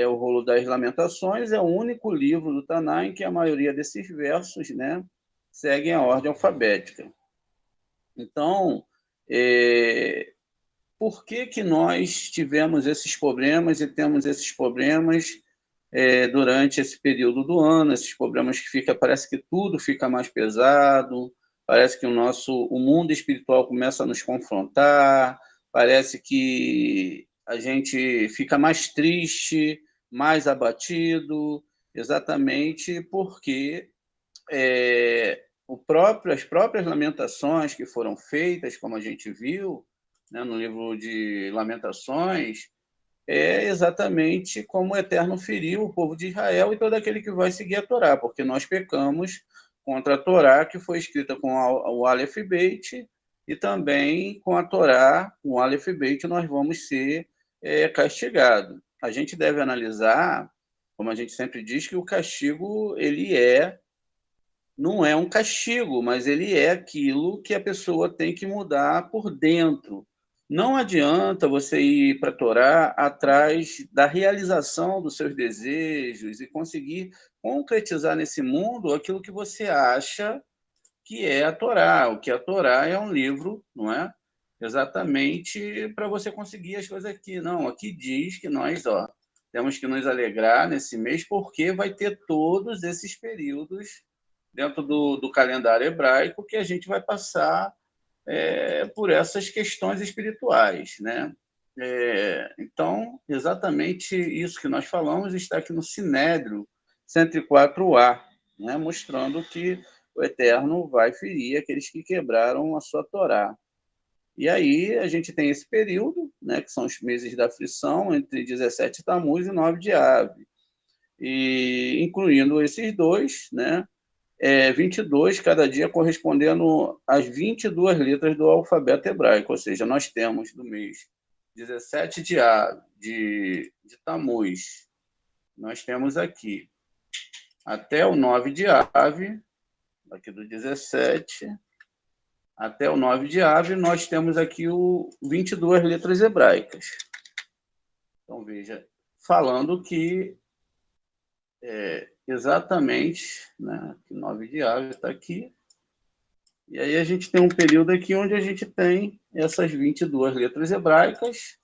O Rolo das Lamentações é o único livro do Taná em que a maioria desses versos, né, seguem a ordem alfabética. Então, por que nós tivemos esses problemas e temos esses problemas durante esse período do ano, esses problemas que parece que tudo fica mais pesado, parece que o mundo espiritual começa a nos confrontar, parece que a gente fica mais triste, mais abatido, exatamente porque as próprias lamentações que foram feitas, como a gente viu, né, no livro de Lamentações, é exatamente como o Eterno feriu o povo de Israel e todo aquele que vai seguir a Torá, porque nós pecamos contra a Torá, que foi escrita com o Aleph Beit, e também com a Torá, com o Aleph Beit, nós vamos ser castigados. A gente deve analisar, como a gente sempre diz, que o castigo não é um castigo, mas ele é aquilo que a pessoa tem que mudar por dentro. Não adianta você ir para a Torá atrás da realização dos seus desejos e conseguir concretizar nesse mundo aquilo que você acha que é a Torá. O que a Torá é um livro, não é? Exatamente para você conseguir as coisas aqui. Não, aqui diz que nós temos que nos alegrar nesse mês porque vai ter todos esses períodos dentro do calendário hebraico que a gente vai passar por essas questões espirituais, né? Então, exatamente isso que nós falamos está aqui no Sinédrio 104a, né? Mostrando que o Eterno vai ferir aqueles que quebraram a sua Torá. E aí a gente tem esse período, né, que são os meses da aflição, entre 17 Tammuz e 9 de Ave. E incluindo esses dois, né, 22, cada dia correspondendo às 22 letras do alfabeto hebraico, ou seja, nós temos do mês 17 de Tammuz, nós temos aqui até o 9 de Ave, aqui do 17, até o 9 de Ave, nós temos aqui 22 letras hebraicas. Então, veja, falando que exatamente, né, que 9 de Ave está aqui, e aí a gente tem um período aqui onde a gente tem essas 22 letras hebraicas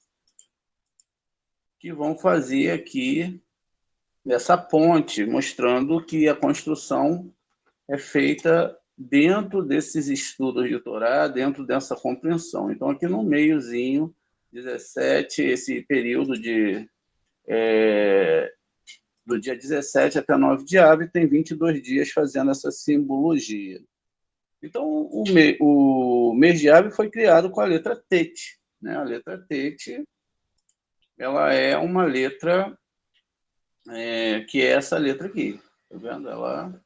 que vão fazer aqui essa ponte, mostrando que a construção é feita dentro desses estudos de Torá, dentro dessa compreensão. Então, aqui no meiozinho, 17, esse período do dia 17 até 9 de Ave, tem 22 dias fazendo essa simbologia. Então, o mês de Ave foi criado com a letra Tet, né? A letra Tet, ela é uma letra que é essa letra aqui, tá vendo? Ela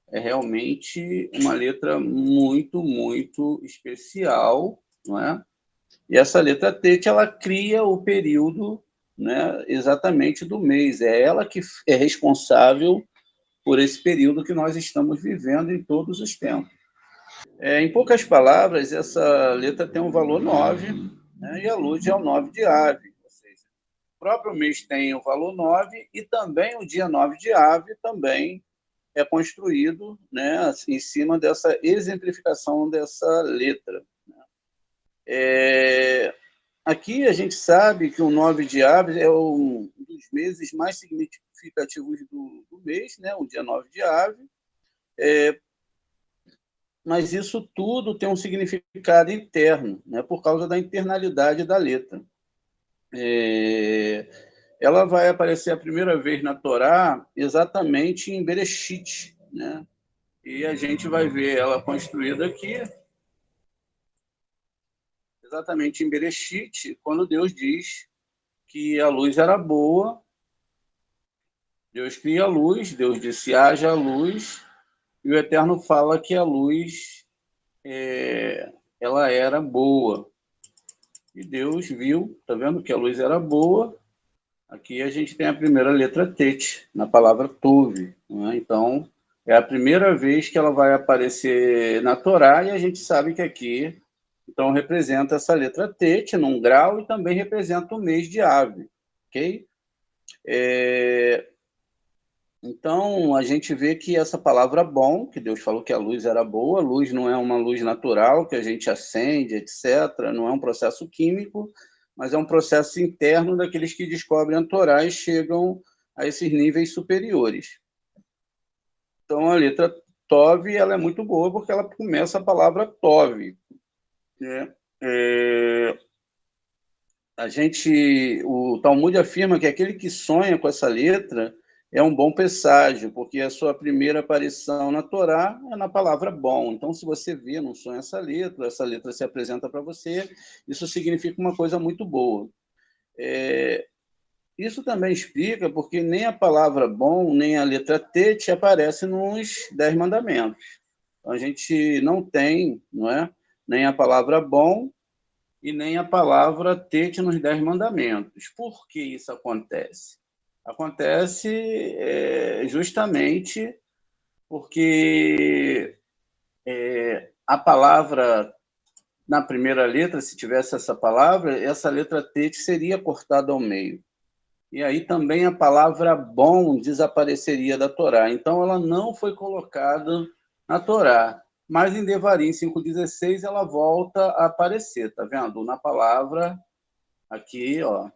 é realmente uma letra muito, muito especial, não é? E essa letra Tet, ela cria o período, né, exatamente do mês. É ela que é responsável por esse período que nós estamos vivendo em todos os tempos. Em poucas palavras, essa letra tem um valor 9, né, e a luz é o 9 de Ave. Ou seja, o próprio mês tem o valor 9 e também o dia 9 de Ave também é construído, né, em cima dessa exemplificação dessa letra. Aqui a gente sabe que o 9 de Ave é um dos meses mais significativos do mês, né, o dia 9 de Ave, mas isso tudo tem um significado interno, né, por causa da internalidade da letra. Ela vai aparecer a primeira vez na Torá exatamente em Bereshit, né? E a gente vai ver ela construída aqui, exatamente em Bereshit, quando Deus diz que a luz era boa. Deus cria a luz, Deus disse, haja luz, e o Eterno fala que a luz ela era boa. E Deus viu, tá vendo que a luz era boa. Aqui a gente tem a primeira letra Tet, na palavra Tov, né? Então, é a primeira vez que ela vai aparecer na Torá, e a gente sabe que aqui Então, representa essa letra Tet num grau e também representa o mês de Ave, ok? Então, a gente vê que essa palavra bom, que Deus falou que a luz era boa, a luz não é uma luz natural que a gente acende, etc., não é um processo químico, mas é um processo interno daqueles que descobrem a Torá e chegam a esses níveis superiores. Então, a letra Tov, ela é muito boa porque ela começa a palavra Tov, né? O Talmud afirma que aquele que sonha com essa letra é um bom presságio, porque a sua primeira aparição na Torá é na palavra bom. Então, se você vê num sonho essa letra se apresenta para você, isso significa uma coisa muito boa. Isso também explica porque nem a palavra bom, nem a letra Tet aparece nos 10 mandamentos. Então, a gente não tem, não é? Nem a palavra bom e nem a palavra Tet nos 10 mandamentos. Por que isso acontece? Acontece justamente porque a palavra, na primeira letra, se tivesse essa letra Tet seria cortada ao meio. E aí também a palavra bom desapareceria da Torá. Então, ela não foi colocada na Torá. Mas em Devarim 5,16 ela volta a aparecer, tá vendo? Na palavra aqui, ó,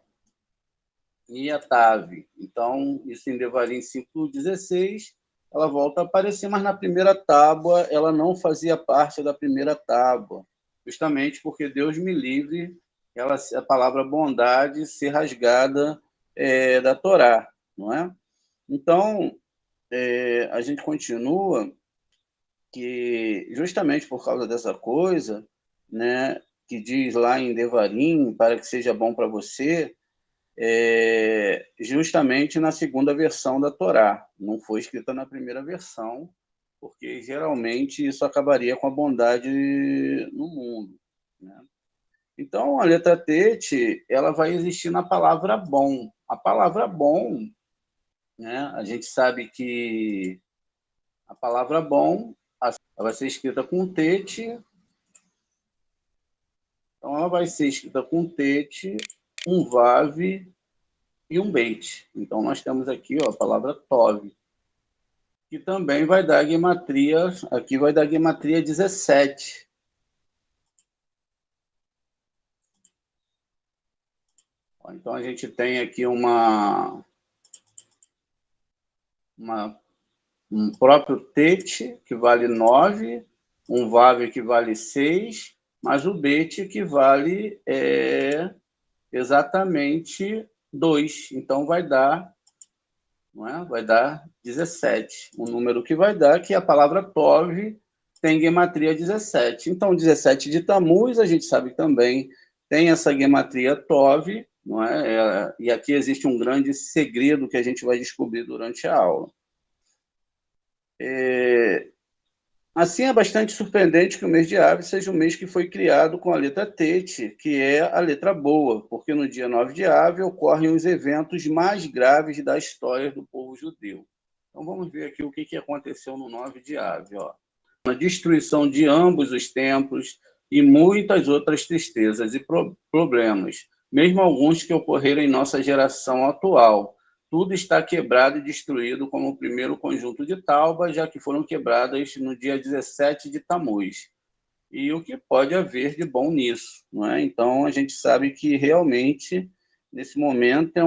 Iatave. Então, isso em Devarim 5,16 ela volta a aparecer, mas na primeira tábua ela não fazia parte da primeira tábua, justamente porque Deus me livre a palavra bondade ser rasgada da Torá, não é? Então, a gente continua que, justamente por causa dessa coisa, né, que diz lá em Devarim, para que seja bom para você, justamente na segunda versão da Torá. Não foi escrita na primeira versão, porque geralmente isso acabaria com a bondade no mundo, né? Então, a letra Tet, ela vai existir na palavra bom. A palavra bom, né, a gente sabe que a palavra bom ela vai ser escrita com Tet, então ela vai ser escrita com Tet, um Vav e um Beit. Então, nós temos aqui ó, a palavra Tov, que também vai dar gematria, aqui vai dar gematria 17. Então, a gente tem aqui um próprio Tet, que vale 9, um Vav que vale 6, mas o Bet que vale exatamente 2. Então, vai dar, não é? Vai dar 17. O número que vai dar, que a palavra Tov tem gematria 17. Então, 17 de Tammuz, a gente sabe também, tem essa gematria Tov, não é? E aqui existe um grande segredo que a gente vai descobrir durante a aula. Assim, é bastante surpreendente que o mês de Ave seja o mês que foi criado com a letra Tet, que é a letra boa, porque no dia 9 de Ave ocorrem os eventos mais graves da história do povo judeu. Então, vamos ver aqui o que aconteceu no 9 de Ave. Ó. A destruição de ambos os templos e muitas outras tristezas e problemas, mesmo alguns que ocorreram em nossa geração atual. Tudo está quebrado e destruído como o primeiro conjunto de taubas, já que foram quebradas no dia 17 de Tammuz. E o que pode haver de bom nisso, não é? Então, a gente sabe que realmente, nesse momento,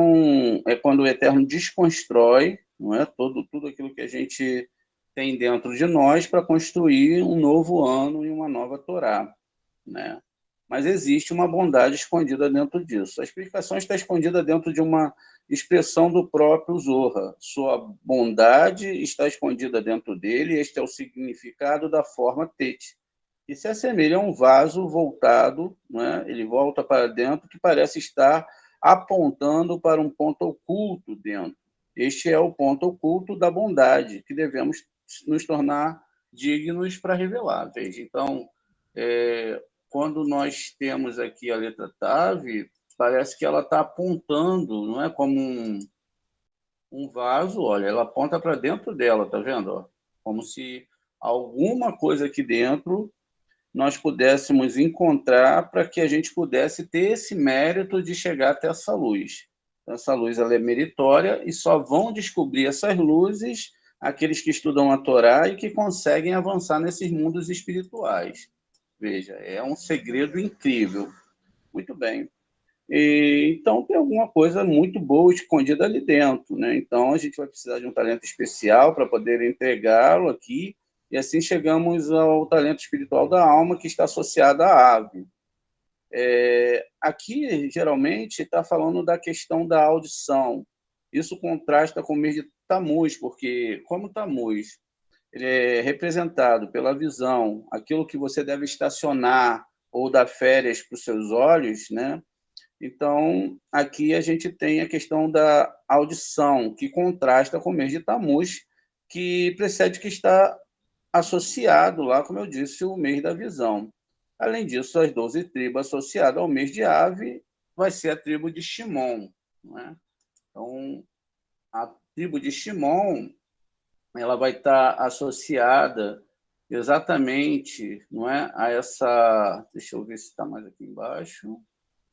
é quando o Eterno desconstrói, não é? Tudo aquilo que a gente tem dentro de nós para construir um novo ano e uma nova Torá, né? Mas existe uma bondade escondida dentro disso. A explicação está escondida dentro de uma expressão do próprio Zohar. Sua bondade está escondida dentro dele, e este é o significado da forma Tet, que se assemelha a um vaso voltado, né? Ele volta para dentro, que parece estar apontando para um ponto oculto dentro. Este é o ponto oculto da bondade, que devemos nos tornar dignos para revelar. Veja, então, quando nós temos aqui a letra Tav, parece que ela está apontando, não é como um vaso, olha, ela aponta para dentro dela, tá vendo? Ó? Como se alguma coisa aqui dentro nós pudéssemos encontrar para que a gente pudesse ter esse mérito de chegar até essa luz. Essa luz ela é meritória e só vão descobrir essas luzes aqueles que estudam a Torá e que conseguem avançar nesses mundos espirituais. Veja, é um segredo incrível. Muito bem. Então, tem alguma coisa muito boa escondida ali dentro, né? Então, a gente vai precisar de um talento especial para poder entregá-lo aqui, e assim chegamos ao talento espiritual da alma, que está associado à ave. Aqui, geralmente, está falando da questão da audição. Isso contrasta com o mês de Tamuz, porque, como Tamuz ele é representado pela visão, aquilo que você deve estacionar ou dar férias para os seus olhos, né? Então, aqui a gente tem a questão da audição, que contrasta com o mês de Tamuz, que precede que está associado lá, como eu disse, o mês da visão. Além disso, as 12 tribos associadas ao mês de Ave vai ser a tribo de Shimon. Não é? Então, a tribo de Shimon ela vai estar associada exatamente, não é, a essa... Deixa eu ver se está mais aqui embaixo.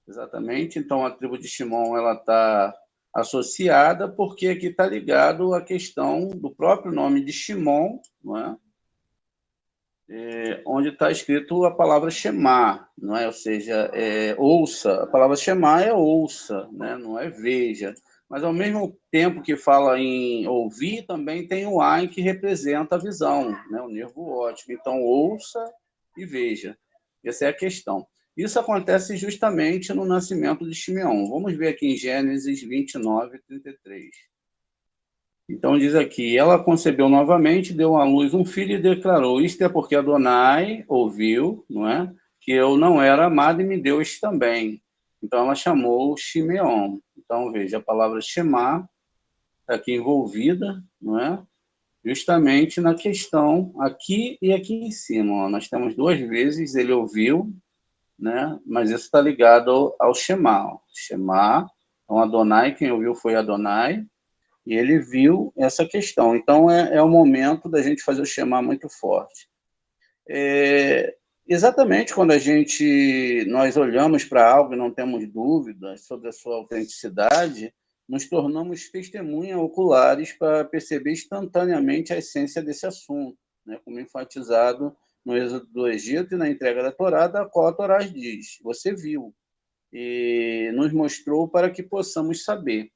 Exatamente. Então, a tribo de Shimon ela está associada porque aqui está ligado à questão do próprio nome de Shimon, não é? Onde está escrito a palavra Shema, não é? Ou seja, ouça. A palavra Shema é ouça, né? Não é veja. Mas, ao mesmo tempo que fala em ouvir, também tem o Ain, que representa a visão, né? O nervo óptico. Então, ouça e veja. Essa é a questão. Isso acontece justamente no nascimento de Shimeão. Vamos ver aqui em Gênesis 29, 33. Então diz aqui, ela concebeu novamente, deu à luz um filho e declarou, isto é porque Adonai ouviu, não é? Que eu não era amado e me deu este também. Então ela chamou Shimeon. Então veja, a palavra Shema está aqui envolvida, não é? Justamente na questão aqui e aqui em cima. Ó. Nós temos duas vezes, ele ouviu, né? Mas isso está ligado ao Shema. Ó. Shema, então Adonai, quem ouviu foi Adonai, e ele viu essa questão. Então, é o momento da gente fazer o Shema muito forte. Exatamente quando nós olhamos para algo e não temos dúvidas sobre a sua autenticidade, nos tornamos testemunhas oculares para perceber instantaneamente a essência desse assunto, né? Como enfatizado no êxodo do Egito e na entrega da Torá, da qual a Torá diz, você viu, e nos mostrou para que possamos saber.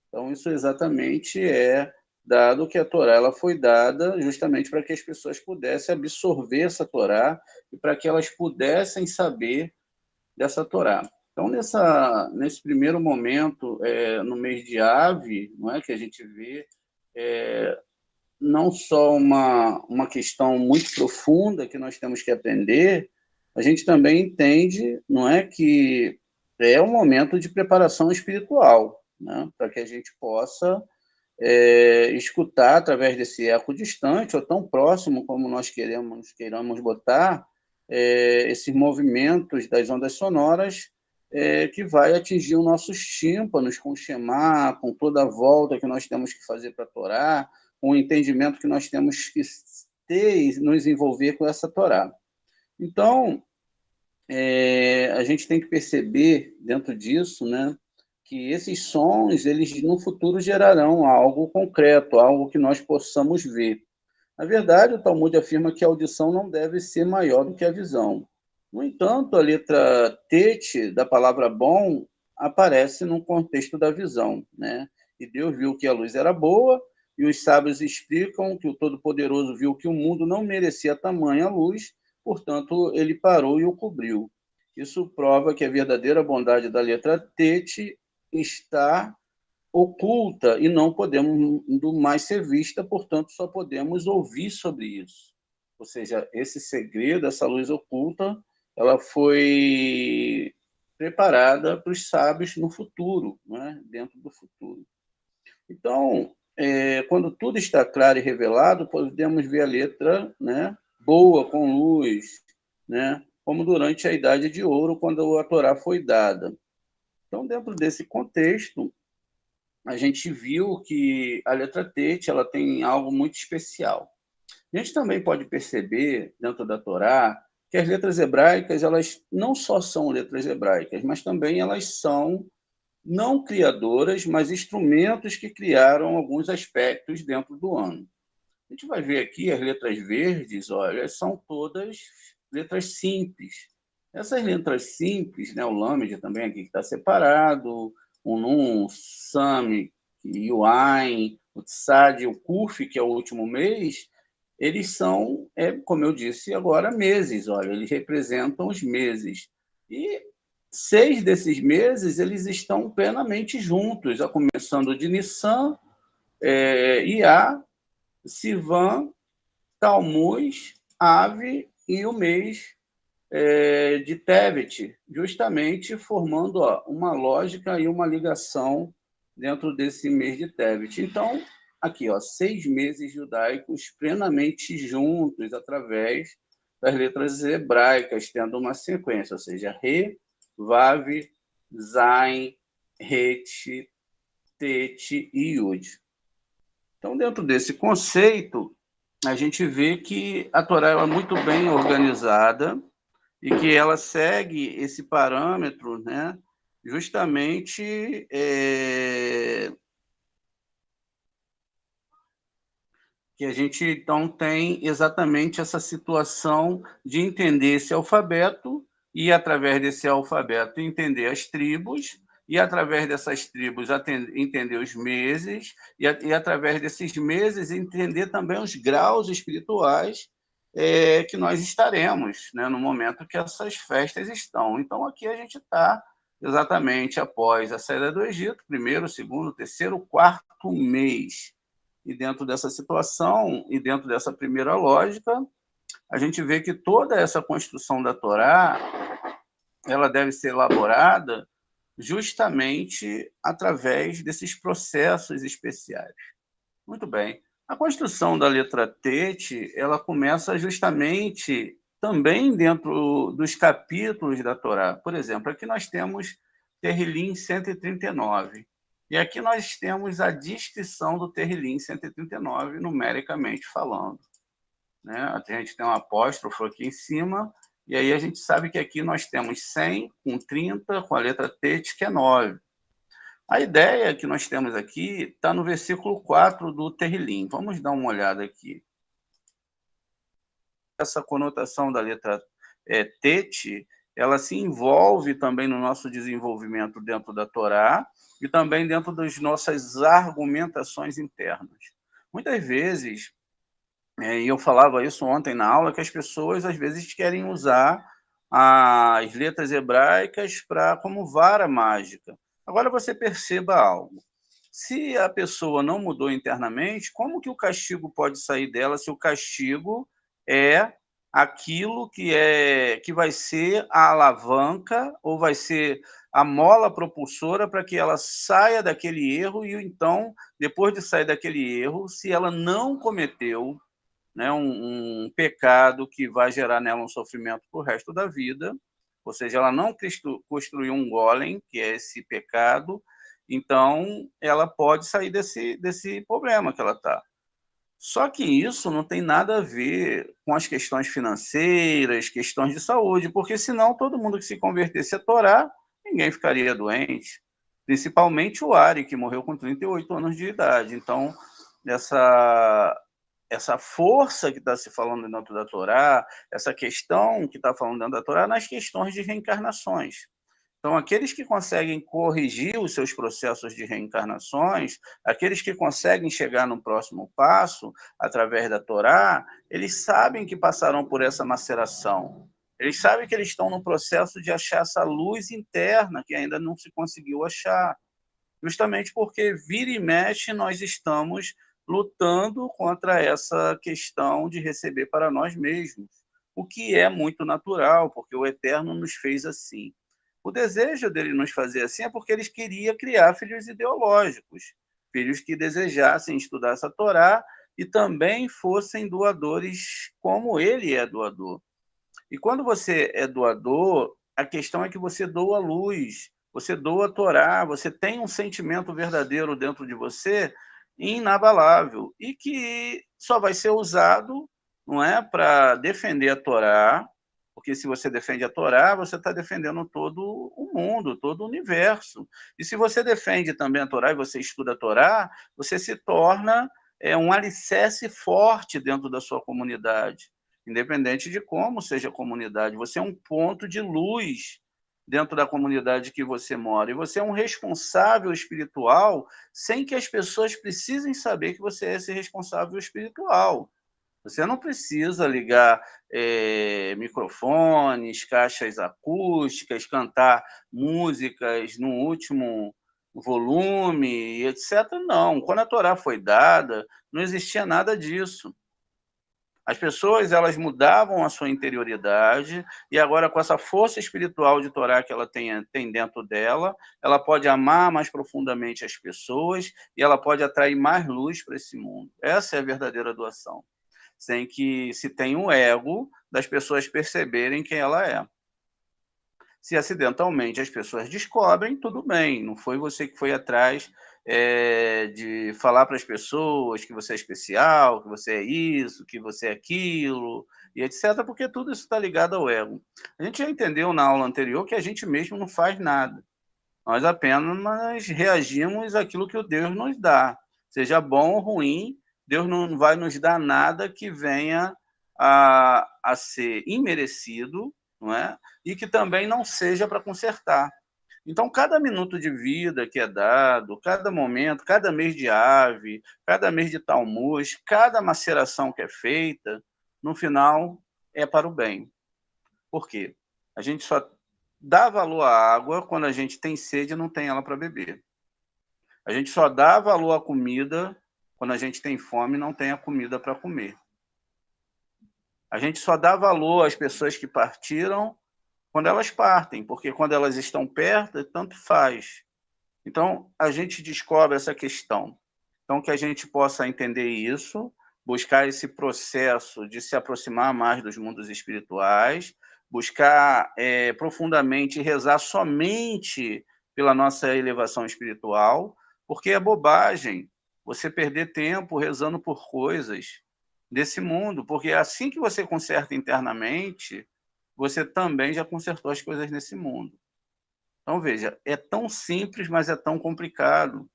Então, isso exatamente é dado que a Torá ela foi dada justamente para que as pessoas pudessem absorver essa Torá e para que elas pudessem saber dessa Torá. Então, nesse primeiro momento, no mês de Ave, não é, que a gente vê não só uma questão muito profunda que nós temos que aprender, a gente também entende, não é, que é um momento de preparação espiritual, né, para que a gente possa escutar através desse eco distante ou tão próximo como nós queiramos botar esses movimentos das ondas sonoras que vai atingir os nossos tímpanos com o Shema, com toda a volta que nós temos que fazer para a Torá, com o entendimento que nós temos que ter e nos envolver com essa Torá. Então, a gente tem que perceber dentro disso, né, que esses sons, eles no futuro gerarão algo concreto, algo que nós possamos ver. Na verdade, o Talmud afirma que a audição não deve ser maior do que a visão. No entanto, a letra Tet da palavra bom aparece no contexto da visão, né? E Deus viu que a luz era boa, e os sábios explicam que o Todo-Poderoso viu que o mundo não merecia tamanha luz, portanto, ele parou e o cobriu. Isso prova que a verdadeira bondade da letra Tet está oculta e não podemos mais ser vista, portanto, só podemos ouvir sobre isso. Ou seja, esse segredo, essa luz oculta, ela foi preparada para os sábios no futuro, né? Dentro do futuro. Então, quando tudo está claro e revelado, podemos ver a letra, né, boa, com luz, né, como durante a Idade de Ouro, quando a Torá foi dada. Então, dentro desse contexto, a gente viu que a letra Tet ela tem algo muito especial. A gente também pode perceber, dentro da Torá, que as letras hebraicas, elas não só são letras hebraicas, mas também elas são não criadoras, mas instrumentos que criaram alguns aspectos dentro do ano. A gente vai ver aqui as letras verdes, olha, são todas letras simples. Essas letras simples, né, o Lamed também aqui que está separado, o Nun, o Sami, o Ain, o Tsad, o Kuf, que é o último mês, eles são, como eu disse agora, meses, olha, eles representam os meses. E 6 desses meses, eles estão plenamente juntos, começando de Nissan, Iá, Sivan, Tammuz, Ave e o mês de Tevet, justamente formando uma lógica e uma ligação dentro desse mês de Tevet. Então, aqui, 6 meses judaicos plenamente juntos através das letras hebraicas, tendo uma sequência, ou seja, Re, Vav, Zain, Het, Tet e Yud. Então, dentro desse conceito, a gente vê que a Torá é muito bem organizada e que ela segue esse parâmetro, né, justamente que a gente, então, tem exatamente essa situação de entender esse alfabeto e, através desse alfabeto, entender as tribos e, através dessas tribos, entender os meses e através desses meses, entender também os graus espirituais que nós estaremos, né, no momento que essas festas estão. Então, aqui a gente está exatamente após a saída do Egito, primeiro, segundo, terceiro, quarto mês. E dentro dessa situação, e dentro dessa primeira lógica, a gente vê que toda essa construção da Torá, ela deve ser elaborada justamente através desses processos especiais. Muito bem. A construção da letra Tet, ela começa justamente também dentro dos capítulos da Torá. Por exemplo, aqui nós temos Terrilim 139. E aqui nós temos a descrição do Terrilim 139, numericamente falando. Né? A gente tem um apóstrofo aqui em cima, e aí a gente sabe que aqui nós temos 100 com 30, com a letra Tet, que é 9. A ideia que nós temos aqui está no versículo 4 do Terrilim. Vamos dar uma olhada aqui. Essa conotação da letra Tet, ela se envolve também no nosso desenvolvimento dentro da Torá e também dentro das nossas argumentações internas. Muitas vezes, e eu falava isso ontem na aula, que as pessoas às vezes querem usar as letras hebraicas como vara mágica. Agora você perceba algo. Se a pessoa não mudou internamente, como que o castigo pode sair dela se o castigo é aquilo que vai ser a alavanca ou vai ser a mola propulsora para que ela saia daquele erro e então, depois de sair daquele erro, se ela não cometeu, né, um pecado que vai gerar nela um sofrimento para o resto da vida, ou seja, ela não construiu um golem, que é esse pecado, então ela pode sair desse problema que ela está. Só que isso não tem nada a ver com as questões financeiras, questões de saúde, porque senão todo mundo que se convertesse a Torá, ninguém ficaria doente, principalmente o Ari, que morreu com 38 anos de idade. Então, essa força que está se falando dentro da Torá, essa questão que está falando dentro da Torá, nas questões de reencarnações. Então, aqueles que conseguem corrigir os seus processos de reencarnações, aqueles que conseguem chegar no próximo passo, através da Torá, eles sabem que passarão por essa maceração. Eles sabem que eles estão no processo de achar essa luz interna que ainda não se conseguiu achar. Justamente porque vira e mexe nós estamos lutando contra essa questão de receber para nós mesmos, o que é muito natural, porque o Eterno nos fez assim. O desejo dele nos fazer assim é porque ele queria criar filhos ideológicos, filhos que desejassem estudar essa Torá e também fossem doadores como ele é doador. E quando você é doador, a questão é que você doa luz, você doa a Torá, você tem um sentimento verdadeiro dentro de você, inabalável, e que só vai ser usado, não é, para defender a Torá, Porque se você defende a Torá, você está defendendo todo o mundo, todo o universo. E se você defende também a Torá e você estuda a Torá, você se torna um alicerce forte dentro da sua comunidade, independente de como seja a comunidade. Você é um ponto de luz dentro da comunidade que você mora. E você é um responsável espiritual sem que as pessoas precisem saber que você é esse responsável espiritual. Você não precisa ligar microfones, caixas acústicas, cantar músicas no último volume, etc. Não. Quando a Torá foi dada, não existia nada disso. As pessoas, elas mudavam a sua interioridade e agora, com essa força espiritual de Torá que ela tem dentro dela, ela pode amar mais profundamente as pessoas e ela pode atrair mais luz para esse mundo. Essa é a verdadeira doação. Sem que se tenha o ego das pessoas perceberem quem ela é. Se acidentalmente as pessoas descobrem, tudo bem, não foi você que foi atrás de falar para as pessoas que você é especial, que você é isso, que você é aquilo, e etc., porque tudo isso está ligado ao ego. A gente já entendeu na aula anterior que a gente mesmo não faz nada, nós apenas reagimos àquilo que o Deus nos dá, seja bom ou ruim, Deus não vai nos dar nada que venha a ser imerecido, não é? E que também não seja para consertar. Então, cada minuto de vida que é dado, cada momento, cada mês de ave, cada mês de Talmuz, cada maceração que é feita, no final é para o bem. Por quê? A gente só dá valor à água quando a gente tem sede e não tem ela para beber. A gente só dá valor à comida quando a gente tem fome e não tem a comida para comer. A gente só dá valor às pessoas que partiram quando elas partem, porque quando elas estão perto, tanto faz. Então, a gente descobre essa questão. Então, que a gente possa entender isso, buscar esse processo de se aproximar mais dos mundos espirituais, buscar profundamente rezar somente pela nossa elevação espiritual, porque é bobagem você perder tempo rezando por coisas desse mundo, porque assim que você conserta internamente, você também já consertou as coisas nesse mundo. Então, veja, é tão simples, mas é tão complicado.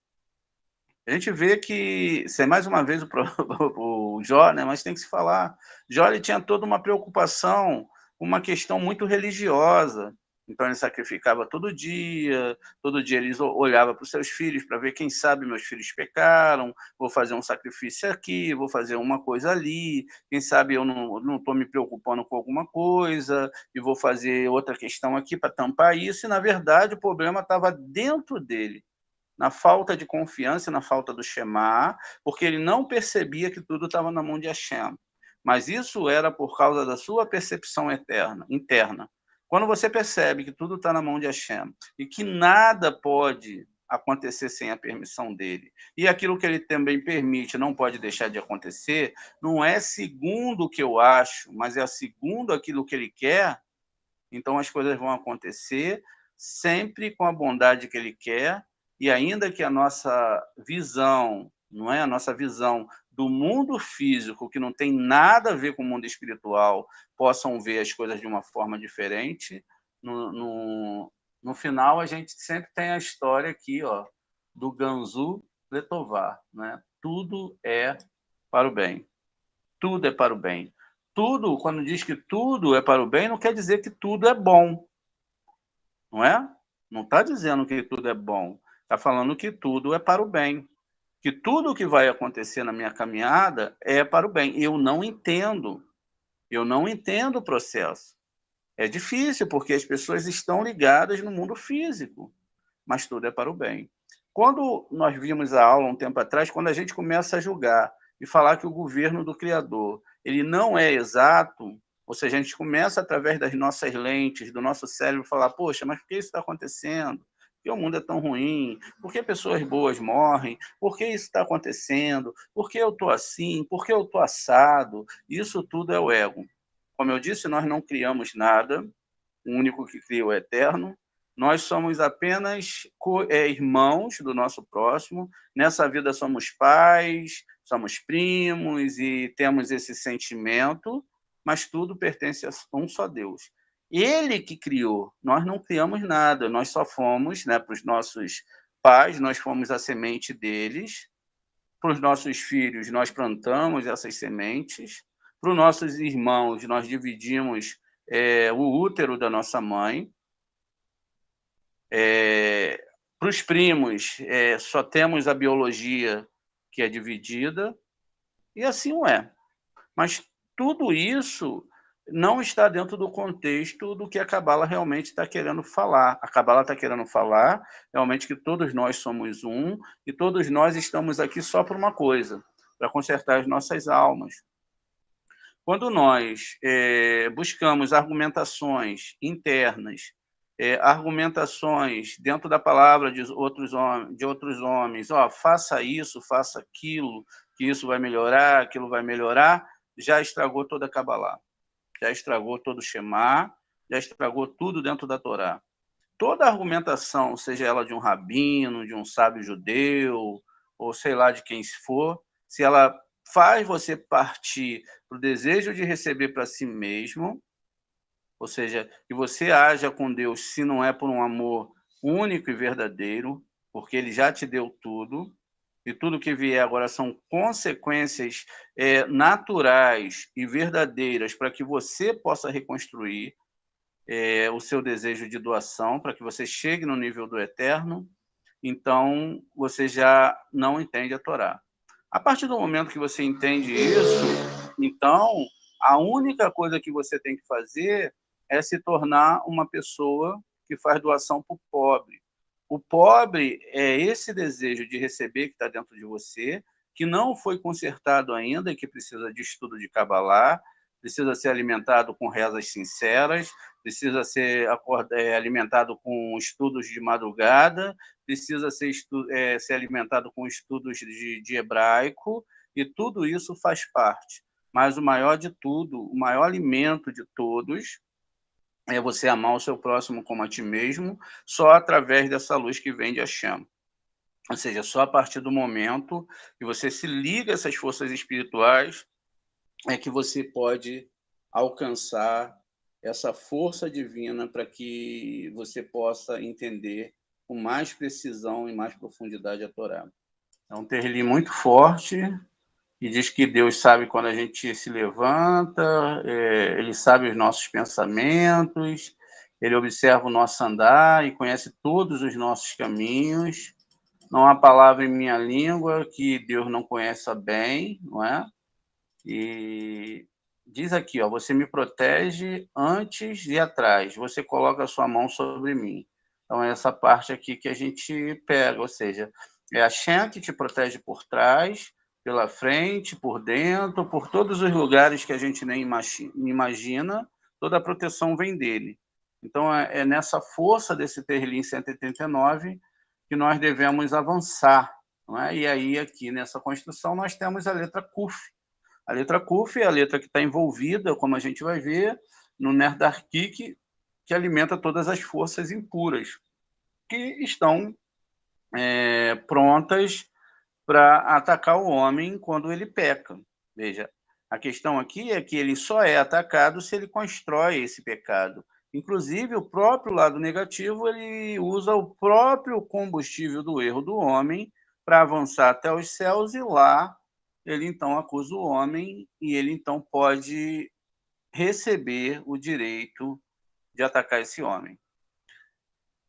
A gente vê que, isso é mais uma vez o Jó, né, mas tem que se falar. Jó ele tinha toda uma preocupação, uma questão muito religiosa. Então, ele sacrificava todo dia ele olhava para os seus filhos para ver, quem sabe meus filhos pecaram, vou fazer um sacrifício aqui, vou fazer uma coisa ali, quem sabe eu não estou me preocupando com alguma coisa, e vou fazer outra questão aqui para tampar isso, e, na verdade, o problema estava dentro dele, na falta de confiança, na falta do Shema, porque ele não percebia que tudo estava na mão de Hashem. Mas isso era por causa da sua percepção interna. Quando você percebe que tudo está na mão de Hashem e que nada pode acontecer sem a permissão dele, e aquilo que ele também permite não pode deixar de acontecer, não é segundo o que eu acho, mas é segundo aquilo que ele quer, então as coisas vão acontecer sempre com a bondade que ele quer, e ainda que a nossa visão, não é a nossa visão do mundo físico, que não tem nada a ver com o mundo espiritual, possam ver as coisas de uma forma diferente, no final a gente sempre tem a história aqui, ó, do Ganzu Letová, né? Tudo é para o bem. Tudo é para o bem. Tudo, quando diz que tudo é para o bem, não quer dizer que tudo é bom, não é? Não está dizendo que tudo é bom, está falando que tudo é para o bem, que tudo que vai acontecer na minha caminhada é para o bem. Eu não entendo o processo. É difícil, porque as pessoas estão ligadas no mundo físico, mas tudo é para o bem. Quando nós vimos a aula um tempo atrás, quando a gente começa a julgar e falar que o governo do Criador ele não é exato, ou seja, a gente começa através das nossas lentes, do nosso cérebro, falar, poxa, mas por que isso está acontecendo? Por que o mundo é tão ruim? Por que pessoas boas morrem? Por que isso está acontecendo? Por que eu estou assim? Por que eu estou assado? Isso tudo é o ego. Como eu disse, nós não criamos nada, o único que cria é o eterno. Nós somos apenas irmãos do nosso próximo. Nessa vida somos pais, somos primos e temos esse sentimento, mas tudo pertence a um só Deus. Ele que criou, nós não criamos nada, nós só fomos, né, para os nossos pais, nós fomos a semente deles, para os nossos filhos, nós plantamos essas sementes, para os nossos irmãos, nós dividimos o útero da nossa mãe, para os primos, só temos a biologia que é dividida, e assim não é. Mas tudo isso não está dentro do contexto do que a Cabala realmente está querendo falar. A Cabala está querendo falar realmente que todos nós somos um e todos nós estamos aqui só por uma coisa, para consertar as nossas almas. Quando nós buscamos argumentações internas, argumentações dentro da palavra de outros homens, faça isso, faça aquilo, que isso vai melhorar, aquilo vai melhorar, já estragou toda a Kabbalah, já estragou todo o Shema, já estragou tudo dentro da Torá. Toda argumentação, seja ela de um rabino, de um sábio judeu, ou sei lá de quem for, se ela faz você partir para o desejo de receber para si mesmo, ou seja, que você haja com Deus se não é por um amor único e verdadeiro, porque Ele já te deu tudo, e tudo que vier agora são consequências naturais e verdadeiras para que você possa reconstruir o seu desejo de doação, para que você chegue no nível do eterno, então você já não entende a Torá. A partir do momento que você entende isso, então a única coisa que você tem que fazer é se tornar uma pessoa que faz doação para o pobre. O pobre é esse desejo de receber que está dentro de você, que não foi consertado ainda, que precisa de estudo de Kabbalah, precisa ser alimentado com rezas sinceras, precisa ser alimentado com estudos de madrugada, precisa ser alimentado com estudos de hebraico, e tudo isso faz parte. Mas o maior de tudo, o maior alimento de todos, é você amar o seu próximo como a ti mesmo, só através dessa luz que vem de Hashem. Ou seja, só a partir do momento que você se liga a essas forças espirituais é que você pode alcançar essa força divina para que você possa entender com mais precisão e mais profundidade a Torá. É um terlim muito forte, e diz que Deus sabe quando a gente se levanta, Ele sabe os nossos pensamentos, Ele observa o nosso andar e conhece todos os nossos caminhos. Não há palavra em minha língua que Deus não conheça bem, não é? E diz aqui, você me protege antes e atrás, você coloca a sua mão sobre mim. Então, é essa parte aqui que a gente pega, ou seja, é a Hashem que te protege por trás, pela frente, por dentro, por todos os lugares que a gente nem imagina, toda a proteção vem dele. Então, é nessa força desse Terlim 189 que nós devemos avançar. Não é? E aí, aqui nessa construção, nós temos a letra Kuf. A letra Kuf é a letra que está envolvida, como a gente vai ver, no Nerdarkik, que alimenta todas as forças impuras, que estão prontas para atacar o homem quando ele peca. Veja, a questão aqui é que ele só é atacado se ele constrói esse pecado. Inclusive, o próprio lado negativo, ele usa o próprio combustível do erro do homem para avançar até os céus, e lá ele então acusa o homem e ele então pode receber o direito de atacar esse homem.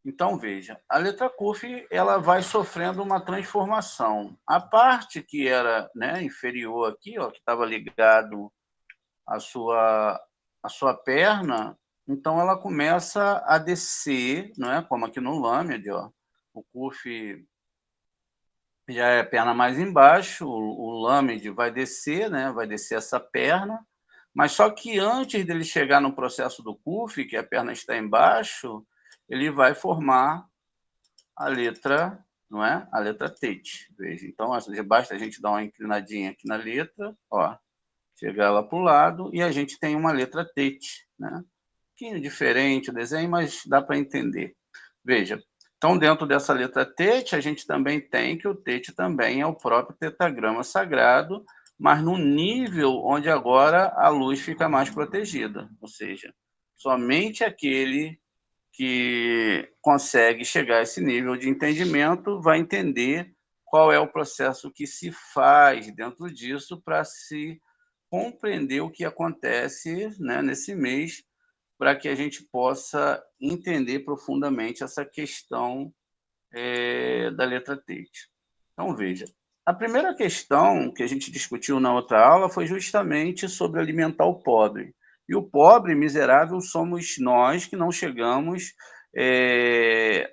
Então, veja, a letra Kuf ela vai sofrendo uma transformação. A parte que era inferior aqui, que estava ligado à sua perna, então ela começa a descer, como aqui no Lamed, o Kuf já é a perna mais embaixo, o Lamed vai descer, vai descer essa perna, mas só que antes dele chegar no processo do Kuf, que a perna está embaixo, ele vai formar a letra, a letra Tet. Veja, então, basta a gente dar uma inclinadinha aqui na letra, chegar ela para o lado, e a gente tem uma letra Tet, Um pouquinho diferente o desenho, mas dá para entender. Veja, então, dentro dessa letra Tet, a gente também tem que o Tet também é o próprio tetagrama sagrado, mas num nível onde agora a luz fica mais protegida, ou seja, somente aquele que consegue chegar a esse nível de entendimento vai entender qual é o processo que se faz dentro disso para se compreender o que acontece, né, nesse mês, para que a gente possa entender profundamente essa questão da letra Tate. Então, veja, a primeira questão que a gente discutiu na outra aula foi justamente sobre alimentar o pobre. E o pobre miserável somos nós que não chegamos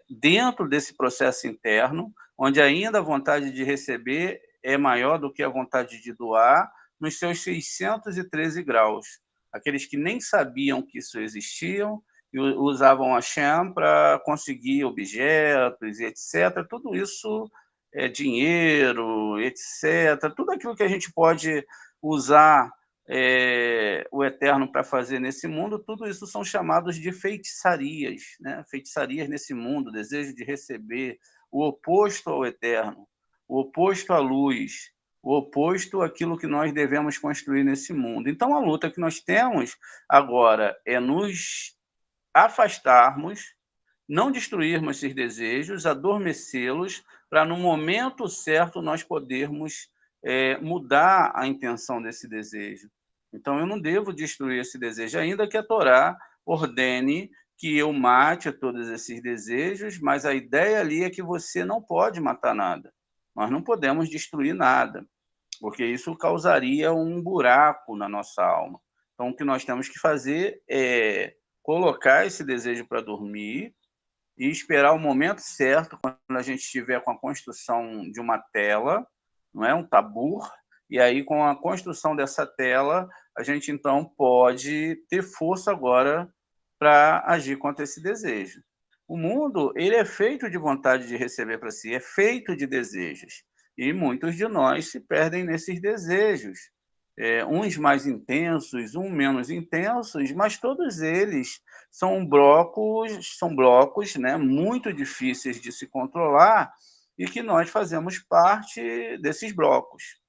dentro desse processo interno, onde ainda a vontade de receber é maior do que a vontade de doar, nos seus 613 graus. Aqueles que nem sabiam que isso existia e usavam a Shem para conseguir objetos e etc. Tudo isso é dinheiro, etc. Tudo aquilo que a gente pode usar o Eterno para fazer nesse mundo, tudo isso são chamados de feitiçarias, né? Feitiçarias nesse mundo, desejo de receber, o oposto ao Eterno, o oposto à luz, o oposto àquilo que nós devemos construir nesse mundo. Então, a luta que nós temos agora é nos afastarmos, não destruirmos esses desejos, adormecê-los, para no momento certo nós podermos mudar a intenção desse desejo. Então, eu não devo destruir esse desejo, ainda que a Torá ordene que eu mate todos esses desejos, mas a ideia ali é que você não pode matar nada. Nós não podemos destruir nada, porque isso causaria um buraco na nossa alma. Então, o que nós temos que fazer é colocar esse desejo para dormir e esperar o momento certo, quando a gente estiver com a construção de uma tela, não é, um tabur, e aí com a construção dessa tela, a gente então pode ter força agora para agir contra esse desejo. O mundo, ele é feito de vontade de receber para si, é feito de desejos. E muitos de nós se perdem nesses desejos. Uns mais intensos, uns menos intensos, mas todos eles são blocos, né, muito difíceis de se controlar e que nós fazemos parte desses blocos.